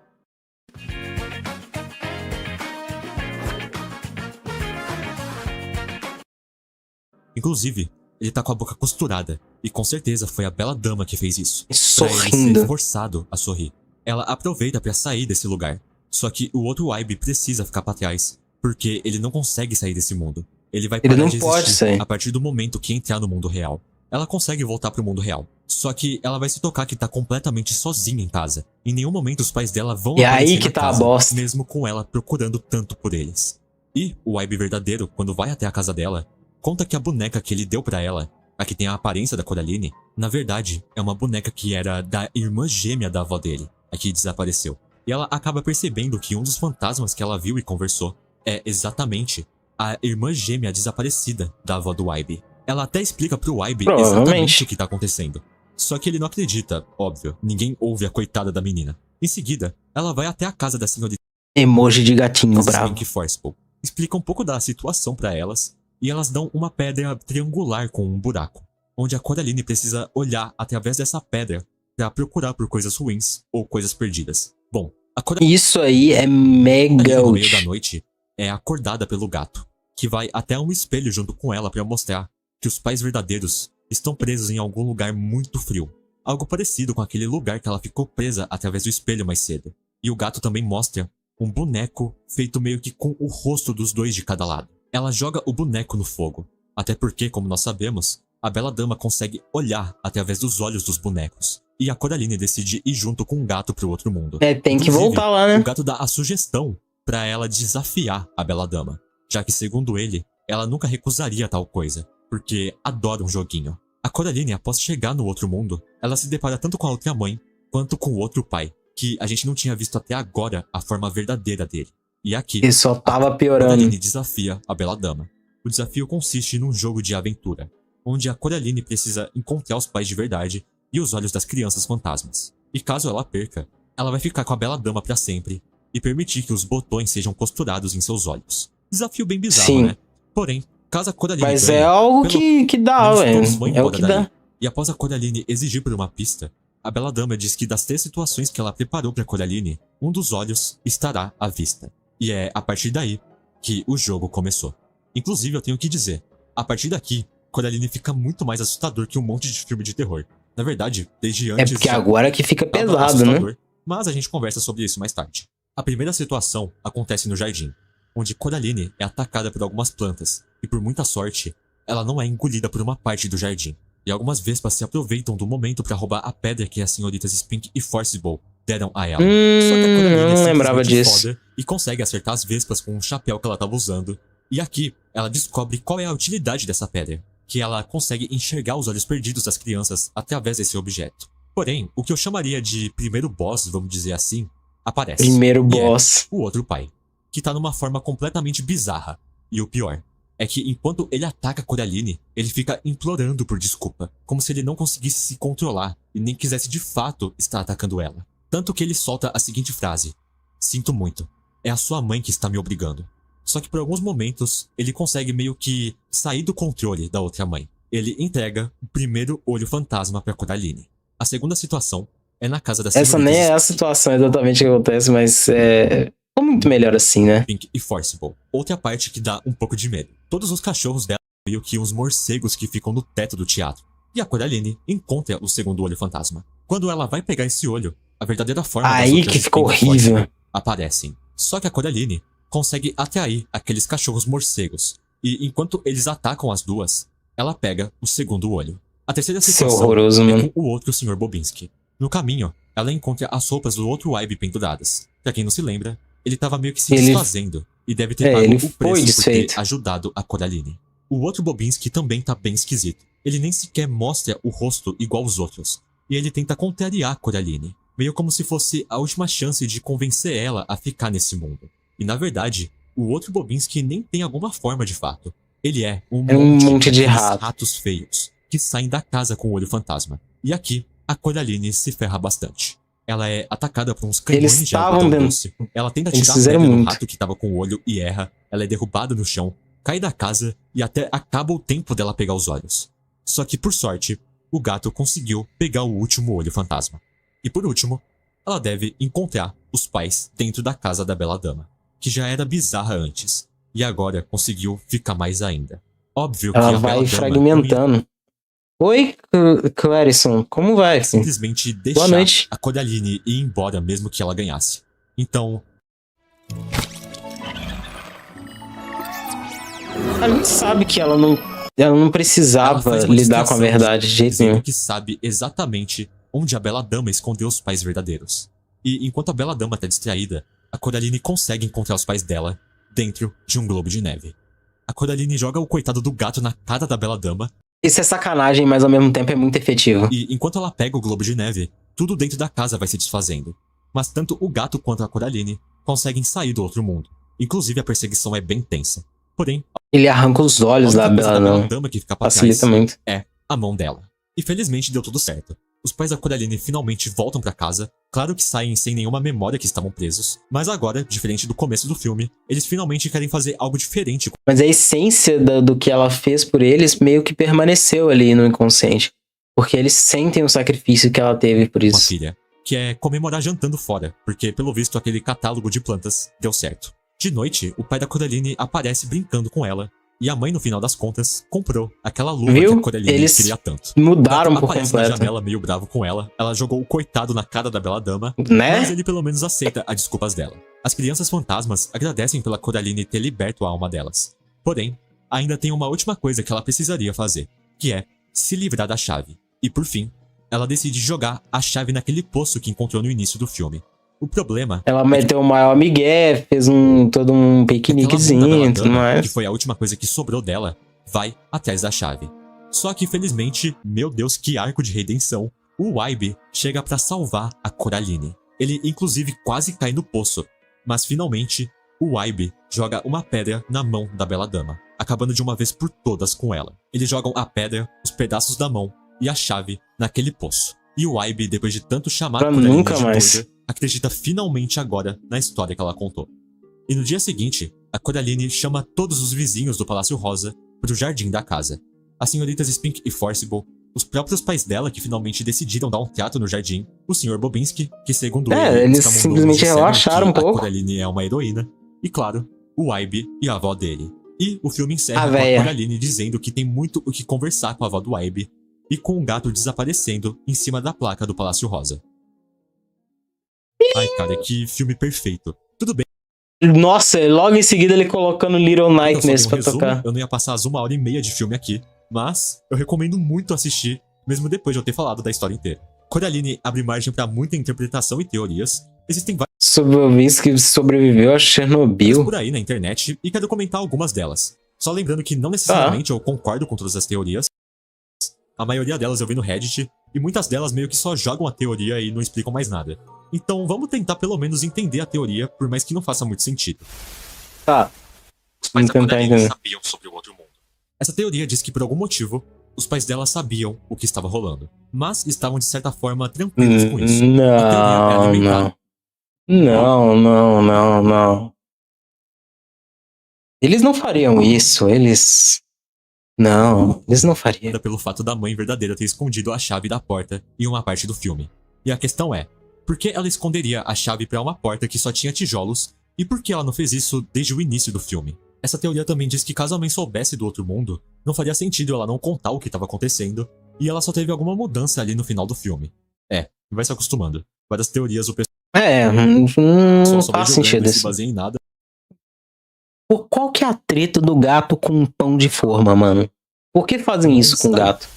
Inclusive, ele tá com a boca costurada, e com certeza foi a Bela Dama que fez isso. Pra ele ser Sorrindo. forçado a sorrir. Ela aproveita pra sair desse lugar. Só que o outro Wybe precisa ficar pra trás, porque ele não consegue sair desse mundo. Ele vai Ele parar não de pode existir sair. a partir do momento que entrar no mundo real. Ela consegue voltar pro mundo real. Só que ela vai se tocar que tá completamente sozinha em casa. Em nenhum momento os pais dela vão E aí aparecer que na tá a casa, bosta. mesmo com ela procurando tanto por eles. E o Wybe verdadeiro, quando vai até a casa dela, conta que a boneca que ele deu pra ela, a que tem a aparência da Coraline, na verdade é uma boneca que era da irmã gêmea da avó dele, a que desapareceu. E ela acaba percebendo que um dos fantasmas que ela viu e conversou é exatamente a irmã gêmea desaparecida da avó do Wybe. Ela até explica pro Wybe exatamente Provavelmente. o que tá acontecendo. Só que ele não acredita, óbvio. Ninguém ouve a coitada da menina. Em seguida, ela vai até a casa da senhorita Emoji de gatinho bravo. Spink Forcible. Explica um pouco da situação pra elas, e elas dão uma pedra triangular com um buraco, onde a Coraline precisa olhar através dessa pedra pra procurar por coisas ruins ou coisas perdidas. Bom, a Coraline Isso aí é ali mega no meio da útil. noite é acordada pelo gato, que vai até um espelho junto com ela pra mostrar que os pais verdadeiros estão presos em algum lugar muito frio. Algo parecido com aquele lugar que ela ficou presa através do espelho mais cedo. E o gato também mostra um boneco feito meio que com o rosto dos dois de cada lado. Ela joga o boneco no fogo, até porque, como nós sabemos, a Bela Dama consegue olhar através dos olhos dos bonecos. E a Coraline decide ir junto com o gato pro outro mundo. É, tem que Inclusive, voltar lá, O né? gato dá a sugestão pra ela desafiar a Bela Dama, já que, segundo ele, ela nunca recusaria tal coisa, porque adora um joguinho. A Coraline, após chegar no outro mundo, ela se depara tanto com a outra mãe, quanto com o outro pai, que a gente não tinha visto até agora a forma verdadeira dele. E aqui, Ele só tava piorando. Coraline desafia a Bela Dama. O desafio consiste num jogo de aventura, onde a Coraline precisa encontrar os pais de verdade e os olhos das crianças fantasmas. E caso ela perca, ela vai ficar com a Bela Dama pra sempre e permitir que os botões sejam costurados em seus olhos. Desafio bem bizarro, Sim. né? Porém, caso a Coraline Mas ganhe, é algo pelo que dá, menos velho. todos vão É o embora que dali. dá. E após a Coraline exigir por uma pista, a Bela Dama diz que das 3 situações que ela preparou pra Coraline, um dos olhos estará à vista. E é a partir daí que o jogo começou. Inclusive, eu tenho que dizer, a partir daqui, Coraline fica muito mais assustador que um monte de filme de terror. Na verdade, desde É antes porque já agora que fica tava pesado, né? assustador, mas a gente conversa sobre isso mais tarde. A primeira situação acontece no jardim, onde Coraline é atacada por algumas plantas, e por muita sorte, ela não é engolida por uma parte do jardim. E algumas vespas se aproveitam do momento pra roubar a pedra que as senhoritas Spink e Forcible deram a ela. Só que a Coraline Eu é não lembrava simplesmente disso. foda e consegue acertar as vespas com um chapéu que ela tava usando. E aqui, ela descobre qual é a utilidade dessa pedra, que ela consegue enxergar os olhos perdidos das crianças através desse objeto. Porém, o que eu chamaria de primeiro boss, vamos dizer assim, aparece. Primeiro E é boss. o outro pai, que tá numa forma completamente bizarra. E o pior é que enquanto ele ataca Coraline, ele fica implorando por desculpa, como se ele não conseguisse se controlar e nem quisesse de fato estar atacando ela. Tanto que ele solta a seguinte frase: "Sinto muito, é a sua mãe que está me obrigando. Só que por alguns momentos, ele consegue meio que sair do controle da outra mãe. Ele entrega o primeiro olho fantasma pra Coraline. A segunda situação é na casa da Essa nem é a situação exatamente que acontece, mas é muito melhor assim, né? Pink e Forcible. Outra parte que dá um pouco de medo. Todos os cachorros dela são meio que uns morcegos que ficam no teto do teatro. E a Coraline encontra o segundo olho fantasma. Quando ela vai pegar esse olho, a verdadeira forma das Aí outras que ficou Pink e Forcible horrível. aparecem. Só que a Coraline consegue atrair aqueles cachorros morcegos. E enquanto eles atacam as duas, ela pega o segundo olho. A terceira Isso é situação horroroso, é mano. com o outro Sr. Bobinski. No caminho, ela encontra as roupas do outro Ibe penduradas. Pra quem não se lembra, ele tava meio que se desfazendo e deve ter pago ele o foi preço por desfeito. ter ajudado a Coraline. O outro Bobinski também tá bem esquisito. Ele nem sequer mostra o rosto igual os outros. E ele tenta contrariar a Coraline, meio como se fosse a última chance de convencer ela a ficar nesse mundo. E na verdade, o outro Bobinski nem tem alguma forma de fato. Ele é um monte de daqueles rato. ratos feios que saem da casa com o olho fantasma. E aqui, a Coraline se ferra bastante. Ela é atacada por uns canhões Eles de estavam algodão dentro- doce. Ela tenta eles tirar a fizeram pele do muito. rato que tava com o olho e erra. Ela é derrubada no chão, cai da casa e até acaba o tempo dela pegar os olhos. Só que, por sorte, o gato conseguiu pegar o último olho fantasma. E por último, ela deve encontrar os pais dentro da casa da Bela Dama, que já era bizarra antes, e agora conseguiu ficar mais ainda. Óbvio que Ela a vai Bela Dama não ia fragmentando. Oi, Clarison, como vai? filho? simplesmente deixar noite. a Coraline ir embora mesmo que ela ganhasse. Então, A gente sabe que ela não ela precisava faz uma lidar com a distinção verdade de jeito dizendo nenhum. que sabe exatamente onde a Bela Dama escondeu os pais verdadeiros. E enquanto a Bela Dama tá distraída, a Coraline consegue encontrar os pais dela dentro de um globo de neve. A Coraline joga o coitado do gato na cara da Bela Dama Isso é sacanagem, mas ao mesmo tempo é muito efetivo. e enquanto ela pega o globo de neve, tudo dentro da casa vai se desfazendo. Mas tanto o gato quanto a Coraline conseguem sair do outro mundo. Inclusive a perseguição é bem tensa. Porém, Ele arranca os a olhos única da coisa Bela da Bela Dama. Dama que fica pra trás Facilita muito. é a mão dela. E felizmente deu tudo certo. Os pais da Coraline finalmente voltam pra casa, claro que saem sem nenhuma memória que estavam presos, mas agora, diferente do começo do filme, eles finalmente querem fazer algo diferente Mas a essência do que ela fez por eles meio que permaneceu ali no inconsciente. Porque eles sentem o sacrifício que ela teve por com a isso. filha, que é comemorar jantando fora, porque pelo visto aquele catálogo de plantas deu certo. De noite, o pai da Coraline aparece brincando com ela, e a mãe, no final das contas, comprou aquela luva Viu? que a Coraline Eles queria tanto. Mudaram O gato por aparece na completo. janela meio bravo com ela, ela jogou o coitado na cara da Bela Dama, Né? mas ele pelo menos aceita as desculpas dela. As crianças fantasmas agradecem pela Coraline ter liberto a alma delas. Porém, ainda tem uma última coisa que ela precisaria fazer, que é se livrar da chave. E por fim, ela decide jogar a chave naquele poço que encontrou no início do filme. O problema Ela meteu o maior migué, fez todo um é que aquela mão da piqueniquezinho Bela e tudo Dama, mais. que foi a última coisa que sobrou dela, vai atrás da chave. Só que felizmente, meu Deus, que arco de redenção, o Ibe chega pra salvar a Coraline. Ele inclusive quase cai no poço, mas finalmente o Ibe joga uma pedra na mão da Bela Dama, acabando de uma vez por todas com ela. Eles jogam a pedra, os pedaços da mão e a chave naquele poço. E o Ibe, depois de tanto chamar Pra a Coraline nunca de mais. doida, acredita finalmente agora na história que ela contou. E no dia seguinte, a Coraline chama todos os vizinhos do Palácio Rosa pro jardim da casa. As senhoritas Spink e Forcible, os próprios pais dela que finalmente decidiram dar um teatro no jardim, o Sr. Bobinski, que segundo Eles os camundongos simplesmente disseram relaxaram um que pouco. a Coraline é uma heroína, e claro, o Ibe e a avó dele. E o filme encerra A com a véia. Coraline dizendo que tem muito o que conversar com a avó do Ibe, e com um gato desaparecendo em cima da placa do Palácio Rosa. Ai, cara, que filme perfeito. Tudo bem. Nossa, logo em seguida ele colocando Little Eu só Nightmares dei um pra resumo, tocar. eu não ia passar as 1h30 de filme aqui, mas eu recomendo muito assistir, mesmo depois de eu ter falado da história inteira. Coraline abre margem pra muita interpretação e teorias. Existem várias Sobre o que sobreviveu a Chernobyl. por aí na internet e quero comentar algumas delas. Só lembrando que não necessariamente eu concordo com todas as teorias. A maioria delas eu vi no Reddit, e muitas delas meio que só jogam a teoria e não explicam mais nada. Então vamos tentar pelo menos entender a teoria, por mais que não faça muito sentido. Tá. Os pais da Vamos tentar Coraline entender. sabiam sobre o outro mundo. Essa teoria diz que por algum motivo, os pais dela sabiam o que estava rolando, mas estavam de certa forma tranquilos com isso. A teoria é Não, alimentada Não, não, não, não. Eles não fariam isso, eles... Não, eles não fariam. Pelo fato da mãe verdadeira ter escondido a chave da porta em uma parte do filme. E a questão é, por que ela esconderia a chave para uma porta que só tinha tijolos e por que ela não fez isso desde o início do filme? Essa teoria também diz que caso a mãe soubesse do outro mundo, não faria sentido ela não contar o que estava acontecendo e ela só teve alguma mudança ali no final do filme. Vai se acostumando. Várias teorias o Não só vai faz jogando sentido e se isso. baseia em nada. Pô, qual que é a treta do gato com um pão de forma, mano? Por que fazem isso com o gato?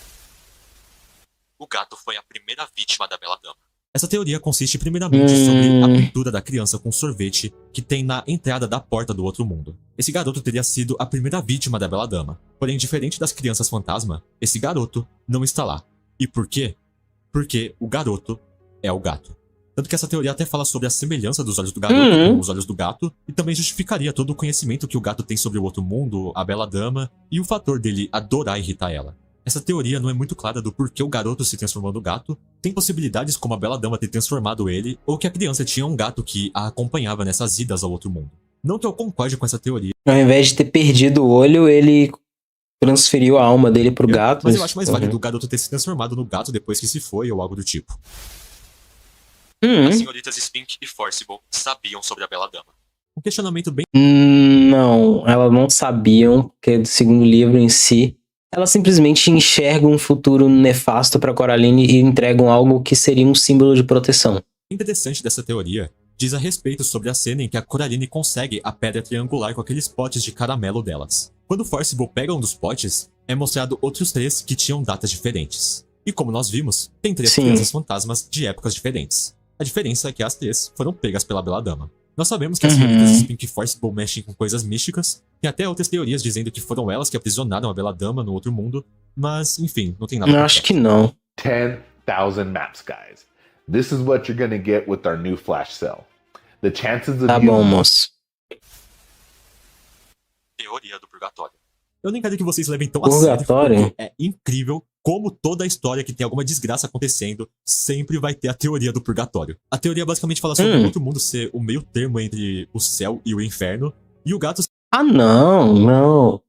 O gato foi a primeira vítima da Bela Dama. Essa teoria consiste primeiramente sobre a pintura da criança com sorvete que tem na entrada da porta do outro mundo. Esse garoto teria sido a primeira vítima da Bela Dama. Porém, diferente das crianças fantasma, esse garoto não está lá. E por quê? Porque o garoto é o gato. Tanto que essa teoria até fala sobre a semelhança dos olhos do garoto com os olhos do gato, e também justificaria todo o conhecimento que o gato tem sobre o outro mundo, a Bela Dama, e o fator dele adorar irritar ela. Essa teoria não é muito clara do porquê o garoto se transformou no gato, tem possibilidades como a Bela Dama ter transformado ele, ou que a criança tinha um gato que a acompanhava nessas idas ao outro mundo. Não que eu concorde com essa teoria. Ao invés de ter perdido o olho, ele transferiu a alma dele pro gato. Mas eu acho mais válido o garoto ter se transformado no gato depois que se foi, ou algo do tipo. As senhoritas Spink e Forcible sabiam sobre a Bela Dama. Um questionamento bem... Não, elas não sabiam, porque segundo o livro em si, elas simplesmente enxergam um futuro nefasto pra Coraline e entregam algo que seria um símbolo de proteção. interessante dessa teoria diz a respeito sobre a cena em que a Coraline consegue a pedra triangular com aqueles potes de caramelo delas. Quando Forcible pega um dos potes, é mostrado outros 3 que tinham datas diferentes. E como nós vimos, tem 3 crianças fantasmas de épocas diferentes. A diferença é que as 3 foram pegas pela Bela Dama. Nós sabemos que as senhoritas Spink e Forcible mexem com coisas místicas, tem até outras teorias dizendo que foram elas que aprisionaram a Bela Dama no outro mundo, mas enfim, não tem nada. Eu acho que não. 10,000 maps, guys. This is what you're gonna get with our new flash cell. The chances of Tá bom, moço. Teoria do purgatório. Eu nem quero que vocês levem tão a sério, Purgatório? porque é incrível como toda a história que tem alguma desgraça acontecendo sempre vai ter a teoria do purgatório. A teoria basicamente fala sobre o outro mundo ser o meio termo entre o céu e o inferno, e o gato... Ah, não, não.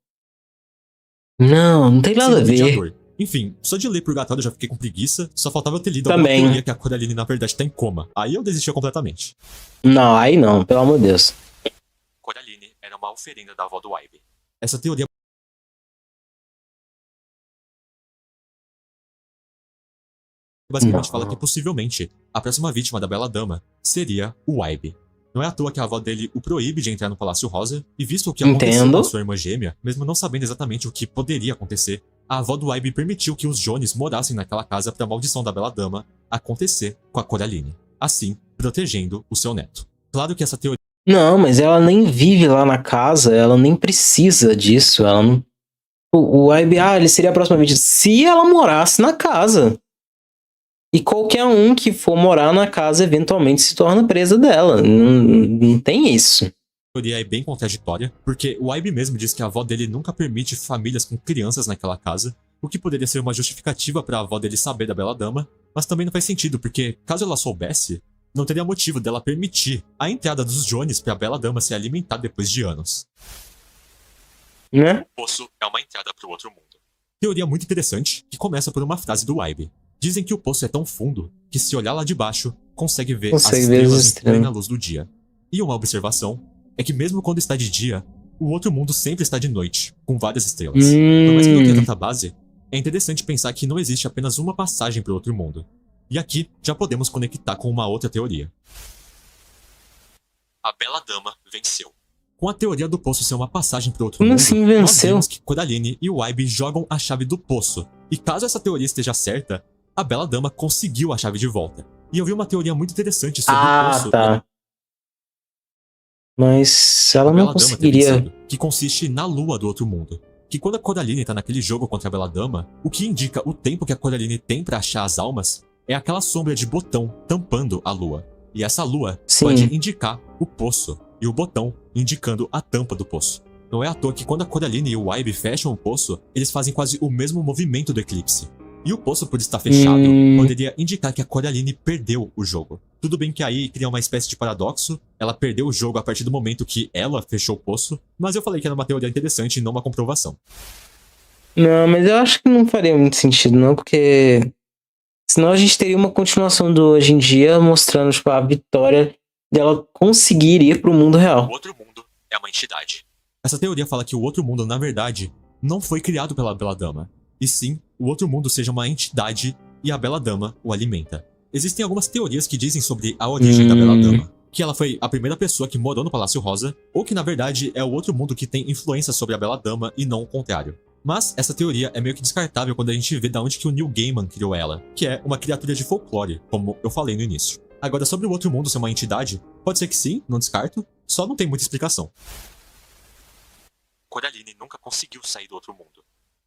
Não, não tem nada a ver. Enfim, só de ler Purgatório eu já fiquei com preguiça, só faltava eu ter lido Também. alguma teoria que a Coraline na verdade tá em coma. Aí eu desistia completamente. Não, aí não, pelo amor de Deus. Coraline era uma oferenda da avó do Ivy. Essa teoria basicamente fala que possivelmente a próxima vítima da Bela Dama seria o Ivy. Não é à toa que a avó dele o proíbe de entrar no Palácio Rosa, e visto o que aconteceu com sua irmã gêmea, mesmo não sabendo exatamente o que poderia acontecer, a avó do Ivy permitiu que os Jones morassem naquela casa para a maldição da Bela Dama acontecer com a Coraline, assim protegendo o seu neto. Claro que essa teoria... Não, mas ela nem vive lá na casa, ela nem precisa disso, ela não... O Ivy, ele seria a próxima vítima se ela morasse na casa. E qualquer um que for morar na casa eventualmente se torna presa dela. Não tem isso. A teoria é bem contraditória, porque o Ivy mesmo diz que a avó dele nunca permite famílias com crianças naquela casa, o que poderia ser uma justificativa para a avó dele saber da Bela Dama, mas também não faz sentido, porque caso ela soubesse, não teria motivo dela permitir a entrada dos Jones para a Bela Dama se alimentar depois de anos. Né? O poço é uma entrada para o outro mundo. Teoria muito interessante, que começa por uma frase do Ivy. Dizem que o poço é tão fundo que se olhar lá de baixo, consegue ver as estrelas em plena luz do dia. E uma observação é que mesmo quando está de dia, o outro mundo sempre está de noite, com várias estrelas. Por mais que não tenha tanta base, é interessante pensar que não existe apenas uma passagem para o outro mundo. E aqui já podemos conectar com uma outra teoria. A Bela Dama venceu. Com a teoria do poço ser uma passagem para o outro mundo, assim nós venceu? vemos que Coraline e o Ivy jogam a chave do poço. E caso essa teoria esteja certa, a Bela Dama conseguiu a chave de volta. E eu vi uma teoria muito interessante sobre o poço. Tá. Mas ela não conseguiria. Vencido, que consiste na lua do outro mundo. Que quando a Coraline tá naquele jogo contra a Bela Dama, o que indica o tempo que a Coraline tem pra achar as almas é aquela sombra de botão tampando a lua. E essa lua pode indicar o poço, e o botão indicando a tampa do poço. Não é à toa que quando a Coraline e o Ivy fecham o poço, eles fazem quase o mesmo movimento do eclipse. E o poço, por estar fechado, poderia indicar que a Coraline perdeu o jogo. Tudo bem que aí cria uma espécie de paradoxo, ela perdeu o jogo a partir do momento que ela fechou o poço, mas eu falei que era uma teoria interessante e não uma comprovação. Não, mas eu acho que não faria muito sentido, não, porque senão a gente teria uma continuação do Hoje em Dia mostrando, tipo, a vitória dela conseguir ir pro mundo real. O outro mundo é uma entidade. Essa teoria fala que o outro mundo, na verdade, não foi criado pela Bela Dama, e sim, o outro mundo seja uma entidade e a Bela Dama o alimenta. Existem algumas teorias que dizem sobre a origem da Bela Dama, que ela foi a primeira pessoa que morou no Palácio Rosa, ou que na verdade é o outro mundo que tem influência sobre a Bela Dama e não o contrário. Mas essa teoria é meio que descartável quando a gente vê de onde que o Neil Gaiman criou ela, que é uma criatura de folclore, como eu falei no início. Agora, sobre o outro mundo ser uma entidade, pode ser que sim, não descarto, só não tem muita explicação. Coraline nunca conseguiu sair do outro mundo.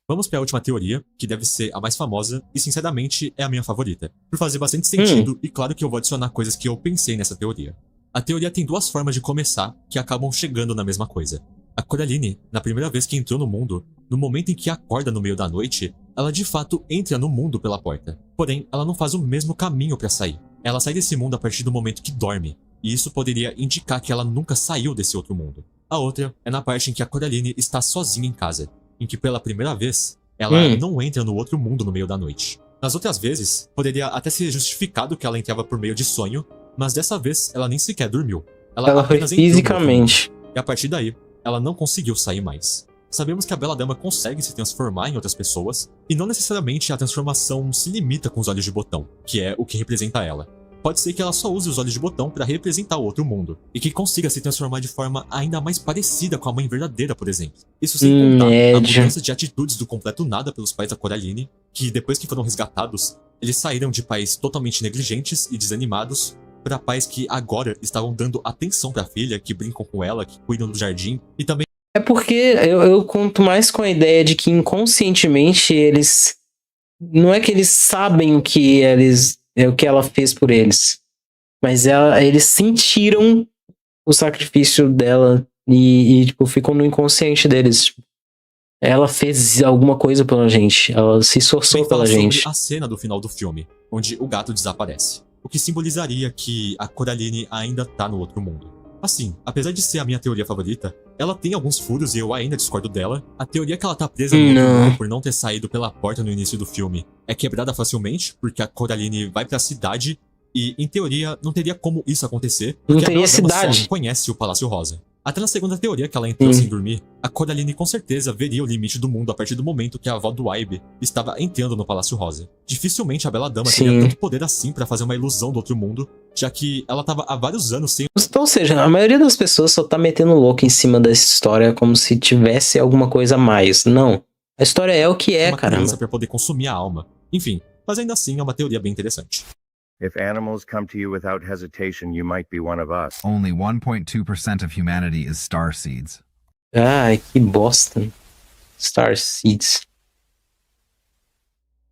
Vamos para a última teoria, que deve ser a mais famosa e, sinceramente, é a minha favorita. Por fazer bastante sentido, e claro que eu vou adicionar coisas que eu pensei nessa teoria. A teoria tem duas formas de começar que acabam chegando na mesma coisa. A Coraline, na primeira vez que entrou no mundo, no momento em que acorda no meio da noite, ela de fato entra no mundo pela porta. Porém, ela não faz o mesmo caminho para sair. Ela sai desse mundo a partir do momento que dorme, e isso poderia indicar que ela nunca saiu desse outro mundo. A outra é na parte em que a Coraline está sozinha em casa, em que pela primeira vez, ela não entra no outro mundo no meio da noite. Nas outras vezes, poderia até ser justificado que ela entrava por meio de sonho, mas dessa vez ela nem sequer dormiu. Ela foi apenas entrou no outro fisicamente. mundo, e a partir daí, ela não conseguiu sair mais. Sabemos que a Bela Dama consegue se transformar em outras pessoas, e não necessariamente a transformação se limita com os olhos de botão, que é o que representa ela. Pode ser que ela só use os olhos de botão para representar o outro mundo, e que consiga se transformar de forma ainda mais parecida com a mãe verdadeira, por exemplo. Isso sem contar a mudança de atitudes do completo nada pelos pais da Coraline, que depois que foram resgatados, eles saíram de pais totalmente negligentes e desanimados para pais que agora estavam dando atenção para a filha, que brincam com ela, que cuidam do jardim, e também... É porque eu conto mais com a ideia de que inconscientemente eles... Não é que eles sabem o que ela fez por eles. Mas eles sentiram o sacrifício dela e tipo, ficam no inconsciente deles. Tipo, ela fez alguma coisa pela gente. Ela se esforçou pela gente. Sobre a cena do final do filme, onde o gato desaparece. O que simbolizaria que a Coraline ainda tá no outro mundo. Assim, apesar de ser a minha teoria favorita, ela tem alguns furos e eu ainda discordo dela. A teoria que ela tá presa no outro mundo por não ter saído pela porta no início do filme é quebrada facilmente, porque a Coraline vai pra cidade e, em teoria, não teria como isso acontecer, porque não teria a Bela Dama cidade. só não conhece o Palácio Rosa. Até na segunda teoria que ela entrou sem dormir, a Coraline com certeza veria o limite do mundo a partir do momento que a avó do Ibe estava entrando no Palácio Rosa. Dificilmente a Bela Dama teria tanto poder assim pra fazer uma ilusão do outro mundo, já que ela tava há vários anos sem... Então, ou seja, a maioria das pessoas só tá metendo louco em cima dessa história como se tivesse alguma coisa a mais. Não. A história é o que é, uma caramba. criança pra poder consumir a alma. Enfim, mas ainda assim é uma teoria bem interessante. If animals come to you without hesitation, you might be one of us. Only 1.2% of humanity is starseeds. Ai, que bosta. Starseeds.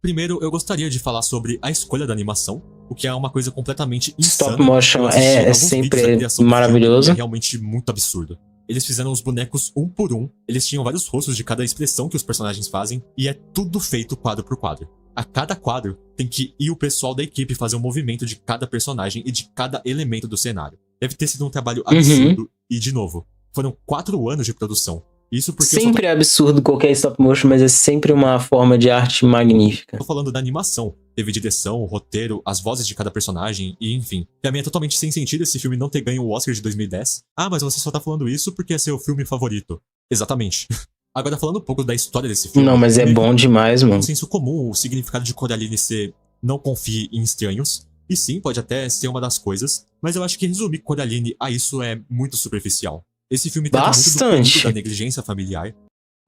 Primeiro, eu gostaria de falar sobre a escolha da animação, o que é uma coisa completamente insana. Stop motion é sempre maravilhoso. É realmente muito absurdo. Eles fizeram os bonecos um por um, eles tinham vários rostos de cada expressão que os personagens fazem, e é tudo feito quadro por quadro. A cada quadro, tem que ir o pessoal da equipe fazer um movimento de cada personagem e de cada elemento do cenário. Deve ter sido um trabalho absurdo, e de novo, foram 4 anos de produção. Isso porque sempre é absurdo qualquer stop motion, mas é sempre uma forma de arte magnífica. Tô falando da animação. Teve direção, roteiro, as vozes de cada personagem e enfim. Pra mim é totalmente sem sentido esse filme não ter ganho o Oscar de 2010. Ah, mas você só tá falando isso porque é seu filme favorito. Exatamente. Agora falando um pouco da história desse filme... Não, mas é bom demais, mano. É um senso comum o significado de Coraline ser não confie em estranhos. E sim, pode até ser uma das coisas. Mas eu acho que resumir Coraline a isso é muito superficial. Esse filme trata muito do perigo da negligência familiar.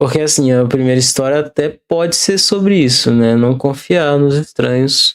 Porque assim, a primeira história até pode ser sobre isso, né? Não confiar nos estranhos.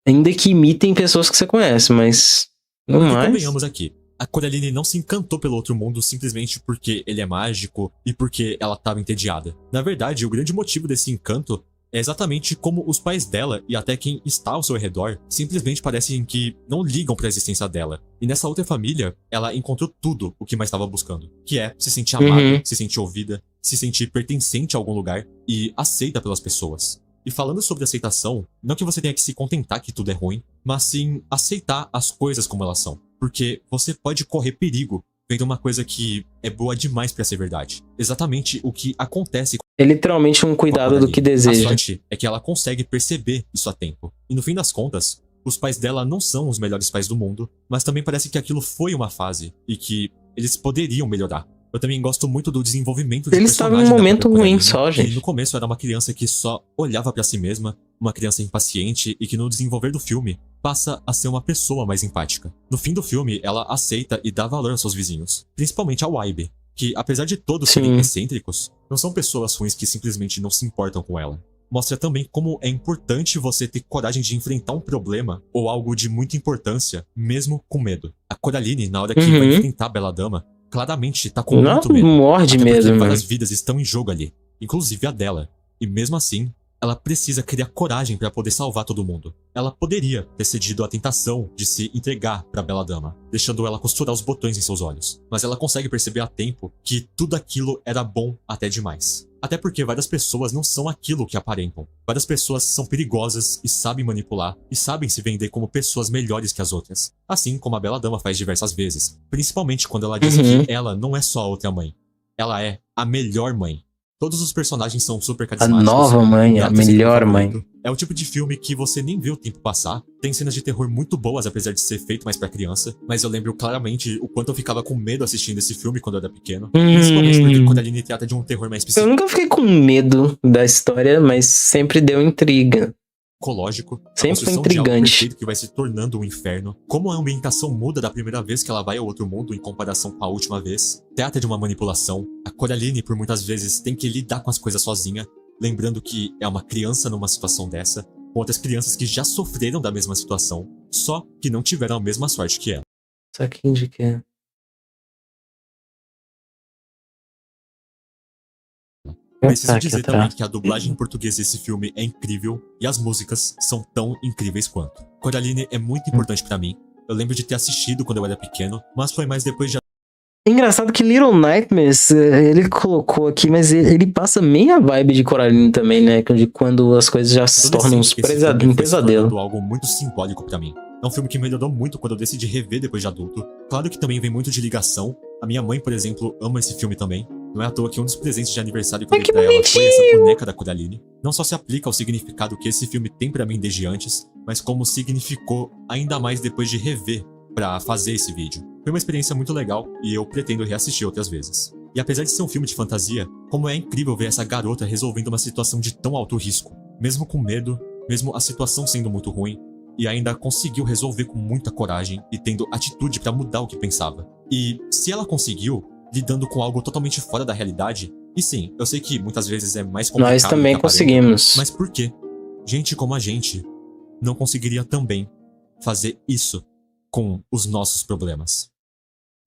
Ainda que imitem pessoas que você conhece, mas não mais. Convenhamos aqui. A Coraline não se encantou pelo outro mundo simplesmente porque ele é mágico e porque ela estava entediada. Na verdade, o grande motivo desse encanto é exatamente como os pais dela e até quem está ao seu redor simplesmente parecem que não ligam para a existência dela. E nessa outra família, ela encontrou tudo o que mais estava buscando, que é se sentir amada, se sentir ouvida, se sentir pertencente a algum lugar e aceita pelas pessoas. E falando sobre aceitação, não que você tenha que se contentar que tudo é ruim, mas sim aceitar as coisas como elas são. Porque você pode correr perigo vendo uma coisa que é boa demais pra ser verdade. Exatamente o que acontece É literalmente um com a cuidado do Coraline. que A deseja. sorte é que ela consegue perceber isso a tempo. E no fim das contas, os pais dela não são os melhores pais do mundo, mas também parece que aquilo foi uma fase e que eles poderiam melhorar. Eu também gosto muito do desenvolvimento de Eles estavam em um personagem da momento própria ruim Coraline, só, que gente. no começo era uma criança que só olhava pra si mesma, uma criança impaciente e que no desenvolver do filme passa a ser uma pessoa mais empática. No fim do filme, ela aceita e dá valor aos seus vizinhos, principalmente ao Ibe, que apesar de todos serem Sim. excêntricos, não são pessoas ruins que simplesmente não se importam com ela. Mostra também como é importante você ter coragem de enfrentar um problema ou algo de muita importância, mesmo com medo. A Coraline, na hora que vai Uhum. enfrentar a Belladama, claramente tá com Não muito medo. morde Até porque mesmo, várias mano. vidas estão em jogo ali, inclusive a dela. E mesmo assim, ela precisa criar coragem pra poder salvar todo mundo. Ela poderia ter cedido à tentação de se entregar pra Belladama, deixando ela costurar os botões em seus olhos. Mas ela consegue perceber a tempo que tudo aquilo era bom até demais. Até porque várias pessoas não são aquilo que aparentam. Várias pessoas são perigosas e sabem manipular e sabem se vender como pessoas melhores que as outras. Assim como a Belladama faz diversas vezes. Principalmente quando ela diz Uhum. que ela não é só a outra mãe. Ela é a melhor mãe. Todos os personagens são super A carismáticos. nova mãe, a Gato é sempre melhor meu mãe. favorito. É o tipo de filme que você nem vê o tempo passar. Tem cenas de terror muito boas, apesar de ser feito mais pra criança. Mas eu lembro claramente o quanto eu ficava com medo assistindo esse filme quando eu era pequeno. Principalmente porque Coraline trata de um terror mais Eu nunca fiquei com medo da história, mas sempre deu intriga. psicológico. A Sempre foi construção de algo intrigante. perfeito que vai se tornando um inferno. Como a ambientação muda da primeira vez que ela vai ao outro mundo em comparação com a última vez. Trata de uma manipulação. A Coraline, por muitas vezes, tem que lidar com as coisas sozinha. Lembrando que é uma criança numa situação dessa, com outras crianças que já sofreram da mesma situação, só que não tiveram a mesma sorte que ela. Só que indica. Preciso Tá, dizer tá. também que a dublagem em português desse filme é incrível e as músicas são tão incríveis quanto. Coraline é muito importante pra mim. Eu lembro de ter assistido quando eu era pequeno, mas foi mais depois de Engraçado que Little Nightmares, ele colocou aqui, mas ele passa meia vibe de Coraline também, né? De quando as coisas já se tornam adolescente que esse filme um foi se pesadelo. tornando algo muito simbólico pra mim. É um filme que melhorou muito quando eu decidi rever depois de adulto. Claro que também vem muito de ligação. A minha mãe, por exemplo, ama esse filme também. Não é à toa que um dos presentes de aniversário que eu Ai, dei que pra ela foi essa bonitinho! boneca da Coraline. Não só se aplica ao significado que esse filme tem pra mim desde antes, mas como significou ainda mais depois de rever pra fazer esse vídeo. Foi uma experiência muito legal e eu pretendo reassistir outras vezes. E apesar de ser um filme de fantasia, como é incrível ver essa garota resolvendo uma situação de tão alto risco. Mesmo com medo, mesmo a situação sendo muito ruim, e ainda conseguiu resolver com muita coragem e tendo atitude pra mudar o que pensava. E se ela conseguiu, lidando com algo totalmente fora da realidade, e sim, eu sei que muitas vezes é mais complicado Nós do também que aparenta, conseguimos. mas por quê? Gente como a gente não conseguiria também fazer isso com os nossos problemas.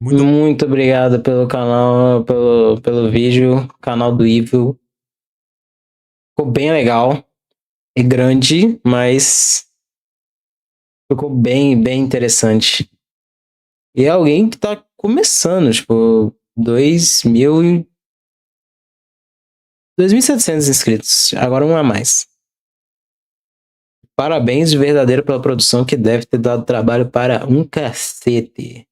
Muito obrigado pelo canal, pelo vídeo, canal do Evil. Ficou bem legal. É grande, mas ficou bem interessante. E é alguém que tá começando, tipo, 2.700 inscritos. Agora um a mais. Parabéns de verdadeiro pela produção que deve ter dado trabalho para um cacete.